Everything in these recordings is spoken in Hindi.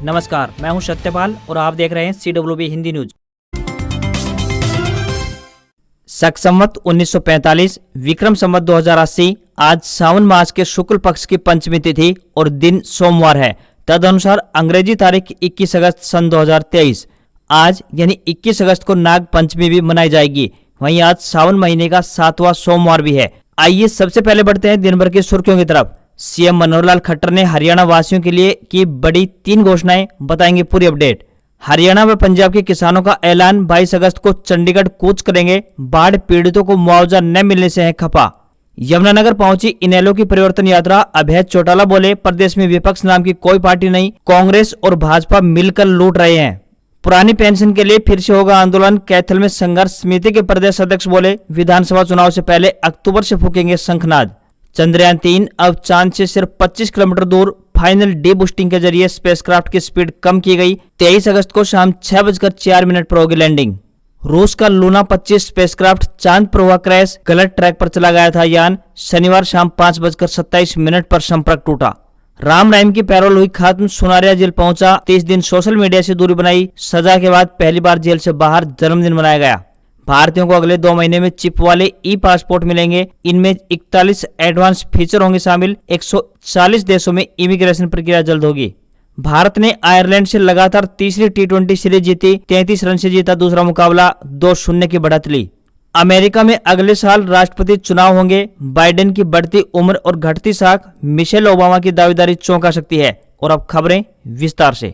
नमस्कार, मैं हूं सत्यपाल और आप देख रहे हैं CWB हिंदी न्यूज। शक संवत 1945 विक्रम संवत 2080 आज सावन मास के शुक्ल पक्ष की पंचमी तिथि और दिन सोमवार है। तदनुसार अंग्रेजी तारीख 21 अगस्त सन 2023 आज यानी 21 अगस्त को नाग पंचमी भी मनाई जाएगी। वहीं आज सावन महीने का 7वां सोमवार भी है। आइए सबसे पहले बढ़ते हैं दिन भर की सुर्खियों की तरफ। सीएम मनोहर लाल खट्टर ने हरियाणा वासियों के लिए की बड़ी 3 घोषणाएं, बताएंगे पूरी अपडेट। हरियाणा व पंजाब के किसानों का ऐलान, 22 अगस्त को चंडीगढ़ कूच करेंगे। बाढ़ पीड़ितों को मुआवजा न मिलने से है खफा। यमुनानगर पहुंची इनेलो की परिवर्तन यात्रा, अभय चौटाला बोले प्रदेश में विपक्ष नाम की कोई पार्टी नहीं, कांग्रेस और भाजपा मिलकर लूट रहे हैं। पुरानी पेंशन के लिए फिर से होगा आंदोलन, कैथल में संघर्ष समिति के प्रदेश अध्यक्ष बोले विधानसभा चुनाव से पहले अक्टूबर से फूकेंगे शंखनाद। चंद्रयान 3 अब चांद से सिर्फ 25 किलोमीटर दूर, फाइनल डी बूस्टिंग के जरिए स्पेसक्राफ्ट की स्पीड कम की गई। 23 अगस्त को शाम 6:04 पर होगी लैंडिंग। रूस का लूना 25 स्पेसक्राफ्ट चांद पर हुआ क्रैश, गलत ट्रैक पर चला गया था यान। शनिवार शाम 5:27 पर संपर्क टूटा। राम रहीम की पैरोल हुई खत्म, सुनारिया जेल पहुंचा। 30 दिन सोशल मीडिया से दूरी बनाई, सजा के बाद पहली बार जेल से बाहर जन्मदिन मनाया गया। भारतीयों को अगले 2 महीने में चिप वाले ई पासपोर्ट मिलेंगे। इनमें 41 एडवांस फीचर होंगे शामिल। 140 देशों में इमिग्रेशन प्रक्रिया जल्द होगी। भारत ने आयरलैंड से लगातार तीसरी T20 सीरीज जीती, 33 रन से जीता दूसरा मुकाबला, 2-0 की बढ़त ली। अमेरिका में अगले साल राष्ट्रपति चुनाव होंगे। बाइडेन की बढ़ती उम्र और घटती साख मिशेल ओबामा की दावेदारी चौंका सकती है। और अब खबरें विस्तार से।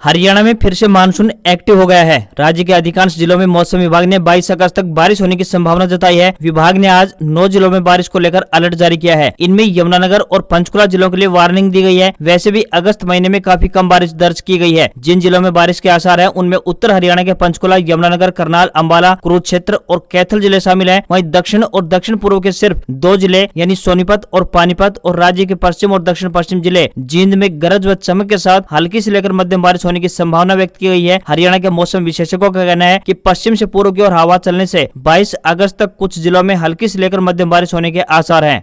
हरियाणा में फिर से मानसून एक्टिव हो गया है। राज्य के अधिकांश जिलों में मौसम विभाग ने 22 अगस्त तक बारिश होने की संभावना जताई है। विभाग ने आज 9 जिलों में बारिश को लेकर अलर्ट जारी किया है। इनमें यमुनानगर और पंचकुला जिलों के लिए वार्निंग दी गई है। वैसे भी अगस्त महीने में काफी कम बारिश दर्ज की गई है। जिन जिलों में बारिश के आसार है उनमें उत्तर हरियाणा के पंचकुला, यमुनानगर, करनाल, अंबाला, कुरुक्षेत्र और कैथल जिले शामिल है। वहीं दक्षिण और दक्षिण पूर्व के सिर्फ 2 जिले यानी सोनीपत और पानीपत और राज्य के पश्चिम और दक्षिण पश्चिम जिले जींद में गरज व चमक के साथ हल्की से लेकर मध्यम बारिश होने की संभावना व्यक्त की गई है। हरियाणा के मौसम विशेषज्ञों का कहना है कि पश्चिम से पूर्व की ओर हवा चलने से 22 अगस्त तक कुछ जिलों में हल्की से लेकर मध्यम बारिश होने के आसार हैं।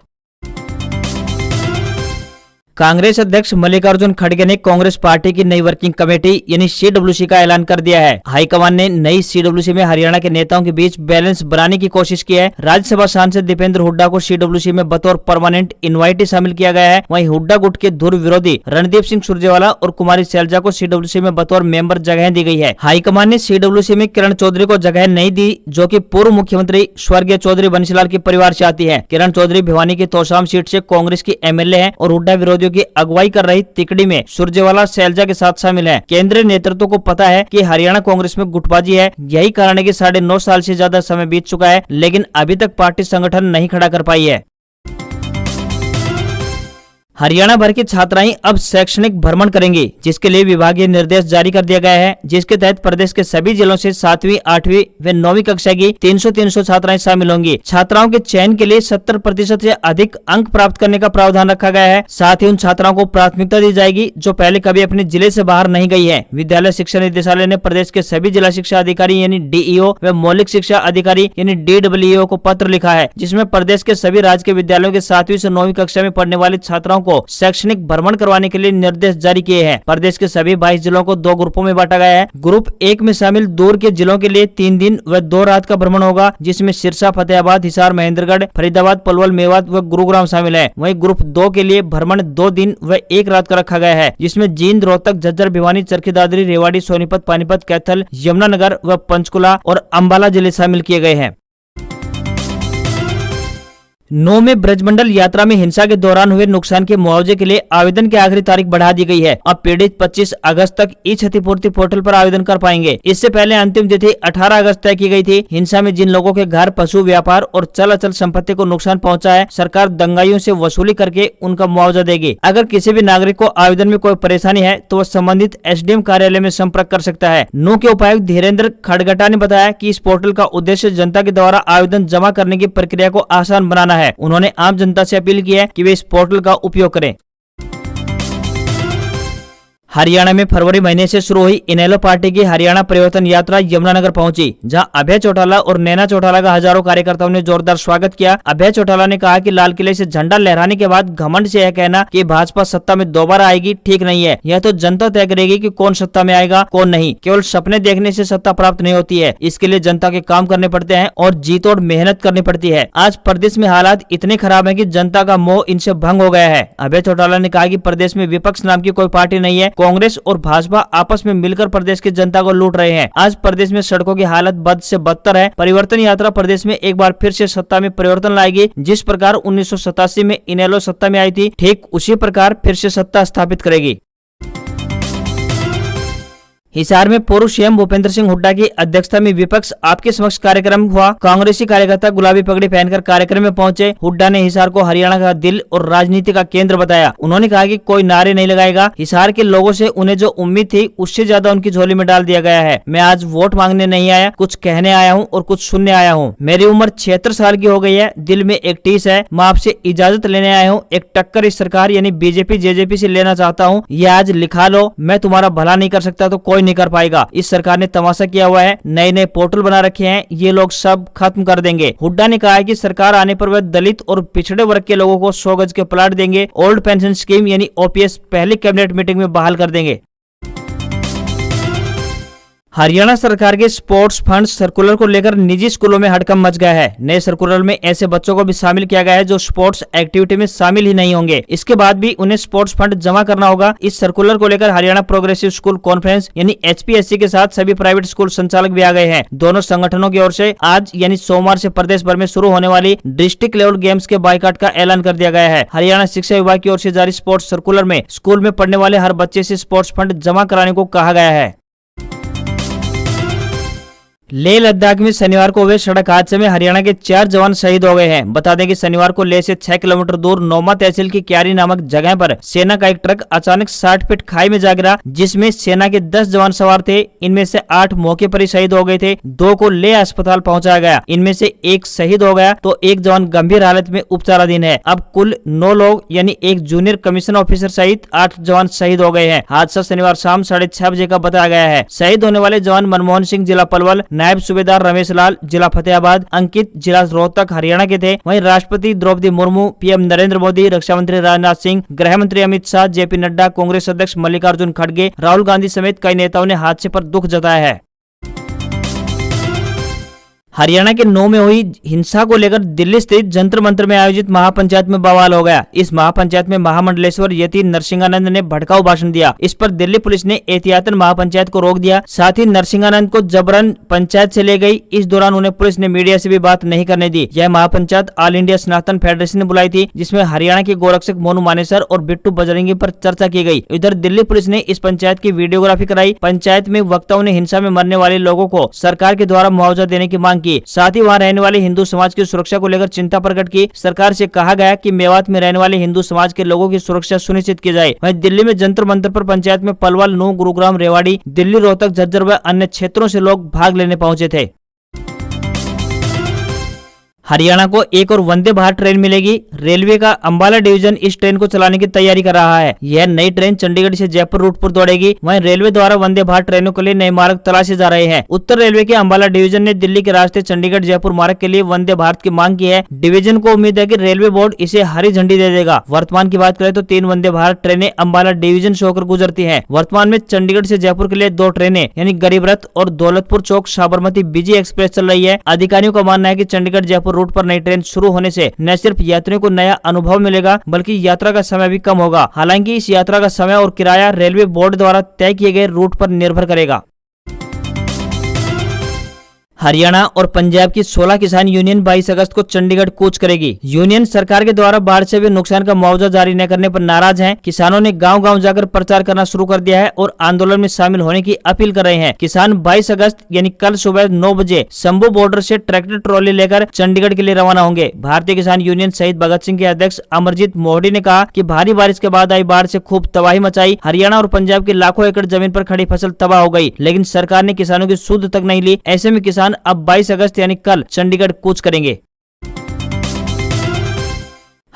कांग्रेस अध्यक्ष मल्लिकार्जुन खड़गे ने कांग्रेस पार्टी की नई वर्किंग कमेटी यानी CWC का ऐलान कर दिया है। हाईकमान ने नई CWC में हरियाणा के नेताओं के बीच बैलेंस बनाने की कोशिश की है। राज्यसभा सांसद दीपेंद्र हुड्डा को CWC में बतौर परमानेंट इनवाइटी शामिल किया गया है। वहीं हुड्डा गुट के धुर विरोधी रणदीप सिंह सुरजेवाला और कुमारी शैलजा को CWC में बतौर मेंबर जगह दी गई है। हाईकमान ने CWC में किरण चौधरी को जगह नहीं दी, जो कि पूर्व मुख्यमंत्री स्वर्गीय चौधरी बंशीलाल के परिवार से आती है। किरण चौधरी भिवानी की तोशाम सीट से कांग्रेस की MLA है और हुड्डा विरोधियों की अगुवाई कर रही तिकड़ी में सुरजेवाला शैलजा के साथ शामिल है। केंद्रीय नेतृत्व को पता है कि हरियाणा कांग्रेस में गुटबाजी है। यही कारण है कि 9.5 साल से ज्यादा समय बीत चुका है, लेकिन अभी तक पार्टी संगठन नहीं खड़ा कर पाई है। हरियाणा भर की छात्राएं अब शैक्षणिक भ्रमण करेंगी, जिसके लिए विभागीय निर्देश जारी कर दिया गया है। जिसके तहत प्रदेश के सभी जिलों से 7वीं, 8वीं व 9वीं कक्षा की 300 छात्राएं शामिल होंगी। छात्राओं के चयन के लिए 70% से अधिक अंक प्राप्त करने का प्रावधान रखा गया है। साथ ही उन छात्राओं को प्राथमिकता दी जाएगी जो पहले कभी अपने जिले से बाहर नहीं गई है। विद्यालय शिक्षा निदेशालय ने प्रदेश के सभी जिला शिक्षा अधिकारी यानी DEO व मौलिक शिक्षा अधिकारी यानी DEO को पत्र लिखा है, जिसमें प्रदेश के सभी राजकीय विद्यालयों के 7वीं से 9वीं कक्षा में पढ़ने वाले छात्राओं को शैक्षणिक भ्रमण करवाने के लिए निर्देश जारी किए हैं। प्रदेश के सभी 22 जिलों को 2 ग्रुपों में बांटा गया है। ग्रुप 1 में शामिल दूर के जिलों के लिए 3 दिन व 2 रात का भ्रमण होगा, जिसमें सिरसा, फतेहाबाद, हिसार, महेंद्रगढ़, फरीदाबाद, पलवल, मेवात व गुरुग्राम शामिल है। वहीं ग्रुप 2 के लिए भ्रमण 2 दिन व 1 रात का रखा गया है, जिसमें जींद, रोहतक, झज्जर, भिवानी, चरखी दादरी, रेवाड़ी, सोनीपत, पानीपत, कैथल, यमुनानगर व पंचकुला और अंबाला जिले शामिल किए गए हैं। 9 में ब्रजमंडल यात्रा में हिंसा के दौरान हुए नुकसान के मुआवजे के लिए आवेदन की आखिरी तारीख बढ़ा दी गई है। अब पीड़ित 25 अगस्त तक ई क्षतिपूर्ति पोर्टल पर आवेदन कर पाएंगे। इससे पहले अंतिम तिथि 18 अगस्त तय की गई थी। हिंसा में जिन लोगों के घर, पशु, व्यापार और चल अचल संपत्ति को नुकसान पहुंचा है, सरकार दंगाइयों से वसूली करके उनका मुआवजा देगी। अगर किसी भी नागरिक को आवेदन में कोई परेशानी है तो वह संबंधित SDM कार्यालय में संपर्क कर सकता है। नूंह के उपायुक्त धीरेन्द्र खड़गटा ने बताया कि इस पोर्टल का उद्देश्य जनता के द्वारा आवेदन जमा करने की प्रक्रिया को आसान बनाना है। उन्होंने आम जनता से अपील की है कि वे इस पोर्टल का उपयोग करें। हरियाणा में फरवरी महीने से शुरू हुई इनेलो पार्टी की हरियाणा परिवर्तन यात्रा यमुनानगर पहुंची, जहां अभय चौटाला और नैना चौटाला का हजारों कार्यकर्ताओं ने जोरदार स्वागत किया। अभय चौटाला ने कहा कि लाल किले से झंडा लहराने के बाद घमंड से यह कहना कि भाजपा सत्ता में दोबारा आएगी ठीक नहीं है। यह तो जनता तय करेगी कि कौन सत्ता में आएगा कौन नहीं। केवल सपने देखने से सत्ता प्राप्त नहीं होती है, इसके लिए जनता के काम करने पड़ते हैं और जी तोड़ मेहनत करनी पड़ती है। आज प्रदेश में हालात इतने खराब है कि जनता का मोह इनसे भंग हो गया है। अभय चौटाला ने कहा कि प्रदेश में विपक्ष नाम की कोई पार्टी नहीं है। कांग्रेस और भाजपा आपस में मिलकर प्रदेश की जनता को लूट रहे हैं। आज प्रदेश में सड़कों की हालत बद से बदतर है। परिवर्तन यात्रा प्रदेश में एक बार फिर से सत्ता में परिवर्तन लाएगी। जिस प्रकार 1987 में इनेलो सत्ता में आई थी, ठीक उसी प्रकार फिर से सत्ता स्थापित करेगी। हिसार में पूर्व सीएम भूपेंद्र सिंह हुड्डा की अध्यक्षता में विपक्ष आपके समक्ष कार्यक्रम हुआ। कांग्रेसी कार्यकर्ता गुलाबी पगड़ी पहनकर कार्यक्रम में पहुंचे। हुड्डा ने हिसार को हरियाणा का दिल और राजनीति का केंद्र बताया। उन्होंने कहा कि कोई नारे नहीं लगाएगा। हिसार के लोगों से उन्हें जो उम्मीद थी उससे ज्यादा उनकी झोली में डाल दिया गया है। मैं आज वोट मांगने नहीं आया, कुछ कहने आया हूँ और कुछ सुनने आया हूँ। मेरी उम्र 76 साल की हो गई है, दिल में एक टीस है। मैं आपसे इजाजत लेने आया हूँ। एक टक्कर इस सरकार यानी बीजेपी जेजेपी से लेना चाहता हूँ। ये आज लिखा लो, मैं तुम्हारा भला नहीं कर सकता तो कोई नहीं कर पाएगा। इस सरकार ने तमाशा किया हुआ है, नए नए पोर्टल बना रखे हैं, ये लोग सब खत्म कर देंगे। हुड्डा ने कहा है कि सरकार आने पर वह दलित और पिछड़े वर्ग के लोगों को 100 गज के प्लाट देंगे। ओल्ड पेंशन स्कीम यानी ओपीएस पहली कैबिनेट मीटिंग में बहाल कर देंगे। हरियाणा सरकार के स्पोर्ट्स फंड सर्कुलर को लेकर निजी स्कूलों में हड़कंप मच गया है। नए सर्कुलर में ऐसे बच्चों को भी शामिल किया गया है जो स्पोर्ट्स एक्टिविटी में शामिल ही नहीं होंगे। इसके बाद भी उन्हें स्पोर्ट्स फंड जमा करना होगा। इस सर्कुलर को लेकर हरियाणा प्रोग्रेसिव स्कूल कॉन्फ्रेंस यानी HPSC के साथ सभी प्राइवेट स्कूल संचालक भी आ गए हैं। दोनों संगठनों की ओर से आज यानी सोमवार से प्रदेश भर में शुरू होने वाली डिस्ट्रिक्ट लेवल गेम्स के बाइकाट का ऐलान कर दिया गया है। हरियाणा शिक्षा विभाग की ओर से जारी स्पोर्ट्स सर्कुलर में स्कूल में पढ़ने वाले हर बच्चे से स्पोर्ट्स फंड जमा कराने को कहा गया है। लेह लद्दाख में शनिवार को हुए सड़क हादसे में हरियाणा के 4 जवान शहीद हो गए हैं। बता दें कि शनिवार को लेह से 6 किलोमीटर दूर नौमा तहसील की क्यारी नामक जगह पर सेना का एक ट्रक अचानक 60 फीट खाई में जा गिरा, जिसमें सेना के 10 जवान सवार थे। इनमें से 8 मौके पर ही शहीद हो गए थे। 2 को लेह अस्पताल पहुंचाया गया। इनमें से 1 शहीद हो गया तो 1 जवान गंभीर हालत में उपचाराधीन है। अब कुल 9 लोग यानी 1 जूनियर कमीशन ऑफिसर सहित 8 जवान शहीद हो गए हैं। हादसा शनिवार शाम 6:30 बजे का बताया गया है। शहीद होने वाले जवान मनमोहन सिंह जिला पलवल, नायब सूबेदार रमेश लाल जिला फतेहाबाद, अंकित जिला रोहतक हरियाणा के थे। वहीं राष्ट्रपति द्रौपदी मुर्मू, पीएम नरेंद्र मोदी, रक्षा मंत्री राजनाथ सिंह, गृह मंत्री अमित शाह, जेपी नड्डा, कांग्रेस अध्यक्ष मल्लिकार्जुन खड़गे, राहुल गांधी समेत कई नेताओं ने हादसे पर दुख जताया है। हरियाणा के 9 में हुई हिंसा को लेकर दिल्ली स्थित जंतर मंतर में आयोजित महापंचायत में बवाल हो गया। इस महापंचायत में महामंडलेश्वर यति नरसिंहानंद ने भड़काऊ भाषण दिया। इस पर दिल्ली पुलिस ने एहतियातन महापंचायत को रोक दिया। साथ ही नरसिंहानंद को जबरन पंचायत से ले गई। इस दौरान उन्हें पुलिस ने मीडिया से भी बात नहीं करने दी। यह महापंचायत ऑल इंडिया सनातन फेडरेशन ने बुलाई थी, जिसमें हरियाणा के गोरक्षक मोनू मानेसर और बिट्टू बजरंगी पर चर्चा की गई। इधर दिल्ली पुलिस ने इस पंचायत की वीडियोग्राफी कराई। पंचायत में वक्ताओं ने हिंसा में मरने वाले लोगों को सरकार के द्वारा मुआवजा देने की मांग की। साथ ही वहां रहने वाले हिंदू समाज की सुरक्षा को लेकर चिंता प्रकट की। सरकार से कहा गया कि मेवात में रहने वाले हिंदू समाज के लोगों की सुरक्षा सुनिश्चित की जाए। वहीं दिल्ली में जंतर मंतर पर पंचायत में पलवल, नूंह, गुरुग्राम, रेवाड़ी, दिल्ली, रोहतक, झज्जर व अन्य क्षेत्रों से लोग भाग लेने पहुंचे थे। हरियाणा को एक और वंदे भारत ट्रेन मिलेगी। रेलवे का अंबाला डिवीजन इस ट्रेन को चलाने की तैयारी कर रहा है। यह नई ट्रेन चंडीगढ़ से जयपुर रूट पर दौड़ेगी। वहीं रेलवे द्वारा वंदे भारत ट्रेनों के लिए नए मार्ग तलाशे जा रहे हैं। उत्तर रेलवे के अंबाला डिवीजन ने दिल्ली के रास्ते चंडीगढ़ जयपुर मार्ग के लिए वंदे भारत की मांग की है। डिवीजन को उम्मीद है कि रेलवे बोर्ड इसे हरी झंडी दे देगा। वर्तमान की बात करें तो 3 वंदे भारत ट्रेनें अंबाला डिवीजन से होकर गुजरती है। वर्तमान में चंडीगढ़ से जयपुर के लिए 2 ट्रेनें यानी गरीब रथ और दौलतपुर चौक साबरमती बीजी एक्सप्रेस चल रही है। अधिकारियों का मानना है कि चंडीगढ़ जयपुर रूट पर नई ट्रेन शुरू होने से न सिर्फ यात्रियों को नया अनुभव मिलेगा बल्कि यात्रा का समय भी कम होगा। हालांकि इस यात्रा का समय और किराया रेलवे बोर्ड द्वारा तय किए गए रूट पर निर्भर करेगा। हरियाणा और पंजाब की 16 किसान यूनियन 22 अगस्त को चंडीगढ़ कूच करेगी। यूनियन सरकार के द्वारा बाढ़ से हुए नुकसान का मुआवजा जारी न करने पर नाराज हैं। किसानों ने गांव-गांव जाकर प्रचार करना शुरू कर दिया है और आंदोलन में शामिल होने की अपील कर रहे हैं। किसान 22 अगस्त यानी कल सुबह 9 बजे शंभू बॉर्डर से ट्रैक्टर ट्रॉली लेकर चंडीगढ़ के लिए रवाना होंगे। भारतीय किसान यूनियन शहीद भगत सिंह के अध्यक्ष अमरजीत मोहडी ने कहा कि भारी बारिश के बाद आई बाढ़ से खूब तबाही मचाई। हरियाणा और पंजाब की लाखों एकड़ जमीन पर खड़ी फसल तबाह हो गई, लेकिन सरकार ने किसानों की सुध तक नहीं ली। ऐसे में किसान अब 22 अगस्त यानी कल चंडीगढ़ कूच करेंगे।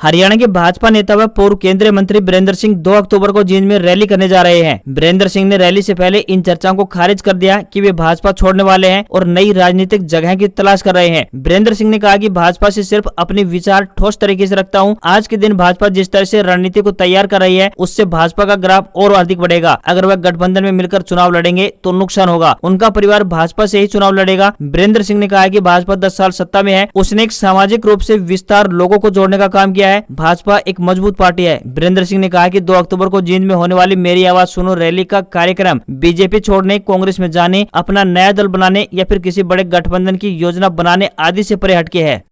हरियाणा के भाजपा नेता व पूर्व केंद्रीय मंत्री बीरेंद्र सिंह 2 अक्टूबर को जींद में रैली करने जा रहे हैं। बीरेंद्र सिंह ने रैली से पहले इन चर्चाओं को खारिज कर दिया कि वे भाजपा छोड़ने वाले हैं और नई राजनीतिक जगह की तलाश कर रहे हैं। बीरेंद्र सिंह ने कहा कि भाजपा से सिर्फ अपने विचार ठोस तरीके से रखता हूं। आज के दिन भाजपा जिस तरह से रणनीति को तैयार कर रही है उससे भाजपा का ग्राफ और अधिक बढ़ेगा। अगर वह गठबंधन में मिलकर चुनाव लड़ेंगे तो नुकसान होगा। उनका परिवार भाजपा से ही चुनाव लड़ेगा। बीरेंद्र सिंह ने कहा कि भाजपा 10 साल सत्ता में है, उसने एक सामाजिक रूप से विस्तार लोगों को जोड़ने का काम किया है। भाजपा एक मजबूत पार्टी है। बीरेंद्र सिंह ने कहा कि 2 अक्टूबर को जींद में होने वाली मेरी आवाज सुनो रैली का कार्यक्रम बीजेपी छोड़ने, कांग्रेस में जाने, अपना नया दल बनाने या फिर किसी बड़े गठबंधन की योजना बनाने आदि से परे हटके है।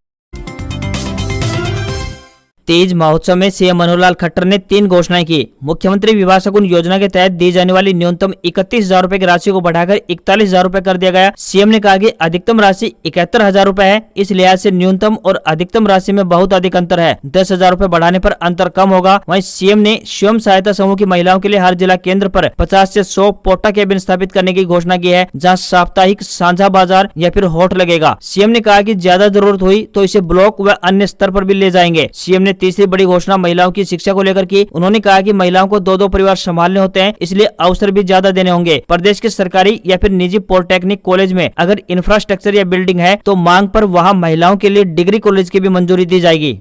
तीज महोत्सव में सीएम मनोहर लाल खट्टर ने 3 घोषणाएं की। मुख्यमंत्री विवाह शगुन योजना के तहत दी जाने वाली न्यूनतम 31,000 रूपए की राशि को बढ़ाकर 41,000 रूपए कर दिया गया। सीएम ने कहा कि अधिकतम राशि 71,000 रूपए है। इस लिहाज से न्यूनतम और अधिकतम राशि में बहुत अधिक अंतर है। 10,000 रूपए बढ़ाने पर अंतर कम होगा। वहीं सीएम ने स्वयं सहायता समूह की महिलाओं के लिए हर जिला केंद्र पर 50 से 100 पोटा केबिन स्थापित करने की घोषणा की है, जहाँ साप्ताहिक साझा बाजार या फिर होट लगेगा। सीएम ने कहा कि ज्यादा जरूरत हुई तो इसे ब्लॉक व अन्य स्तर पर भी ले जाएंगे। सीएम ने तीसरी बड़ी घोषणा महिलाओं की शिक्षा को लेकर की। उन्होंने कहा कि महिलाओं को 2-2 परिवार संभालने होते हैं, इसलिए अवसर भी ज्यादा देने होंगे। प्रदेश के सरकारी या फिर निजी पॉलिटेक्निक कॉलेज में अगर इंफ्रास्ट्रक्चर या बिल्डिंग है तो मांग पर वहां महिलाओं के लिए डिग्री कॉलेज की भी मंजूरी दी जाएगी।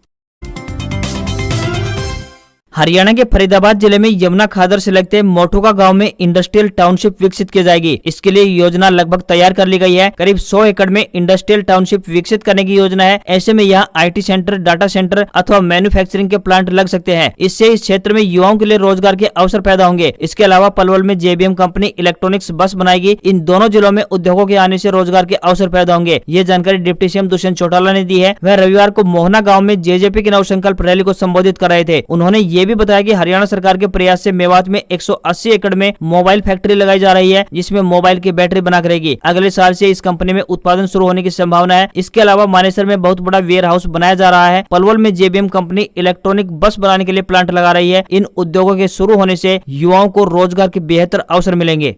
हरियाणा के फरीदाबाद जिले में यमुना खादर से लगते मोठोका गांव में इंडस्ट्रियल टाउनशिप विकसित की जाएगी। इसके लिए योजना लगभग तैयार कर ली गई है। करीब 100 एकड़ में इंडस्ट्रियल टाउनशिप विकसित करने की योजना है। ऐसे में यहाँ आईटी सेंटर, डाटा सेंटर अथवा मैन्युफैक्चरिंग के प्लांट लग सकते हैं। इससे इस क्षेत्र में युवाओं के लिए रोजगार के अवसर पैदा होंगे। इसके अलावा पलवल में जेबीएम कंपनी इलेक्ट्रॉनिक्स बस बनाएगी। इन दोनों जिलों में उद्योगों के आने से रोजगार के अवसर पैदा होंगे। ये जानकारी डिप्टी सीएम दुष्यंत चौटाला ने दी है। वह रविवार को मोहना गाँव में जेजेपी की नवसंकल्प रैली को संबोधित कर रहे थे। उन्होंने ये भी बताया कि हरियाणा सरकार के प्रयास से मेवात में 180 एकड़ में मोबाइल फैक्ट्री लगाई जा रही है, जिसमें मोबाइल की बैटरी बनाकर रहेगी। अगले साल से इस कंपनी में उत्पादन शुरू होने की संभावना है। इसके अलावा मानेसर में बहुत बड़ा वेयर हाउस बनाया जा रहा है। पलवल में जेबीएम कंपनी इलेक्ट्रॉनिक बस बनाने के लिए प्लांट लगा रही है। इन उद्योगों के शुरू होने से युवाओं को रोजगार के बेहतर अवसर मिलेंगे।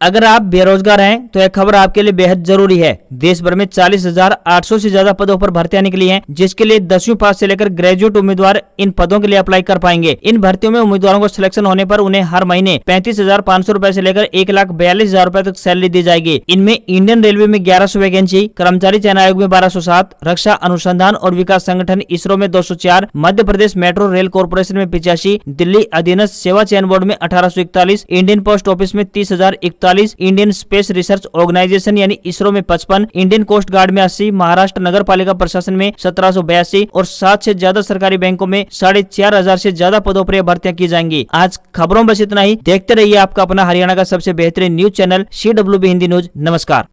अगर आप बेरोजगार हैं तो यह खबर आपके लिए बेहद जरूरी है। देश भर में 40,800 से ज्यादा पदों पर भर्तियां निकली हैं, जिसके लिए 10वीं पास से लेकर ग्रेजुएट उम्मीदवार इन पदों के लिए अप्लाई कर पाएंगे। इन भर्तियों में उम्मीदवारों को सिलेक्शन होने पर उन्हें हर महीने 35,500 रूपए से लेकर 1,42,000 रूपए तक सैलरी दी जाएगी। इनमें इंडियन रेलवे में 1100 वैकेंसी, कर्मचारी चयन आयोग में 1207, रक्षा अनुसंधान और विकास संगठन इसरो में 204, Madhya Pradesh metro rail corporation में 85, दिल्ली अधीनस्थ सेवा चयन बोर्ड में 1841, इंडियन पोस्ट ऑफिस में 30,041, इंडियन स्पेस रिसर्च ऑर्गेनाइजेशन यानी इसरो में 55, इंडियन कोस्ट गार्ड में 80, महाराष्ट्र नगर पालिका प्रशासन में 1782 और 7 से ज्यादा सरकारी बैंकों में 4,500 से ज्यादा पदों पर भर्तियां की जाएंगी। आज खबरों में बस इतना ही। देखते रहिए आपका अपना हरियाणा का सबसे बेहतरीन news channel CWB Hindi news. नमस्कार।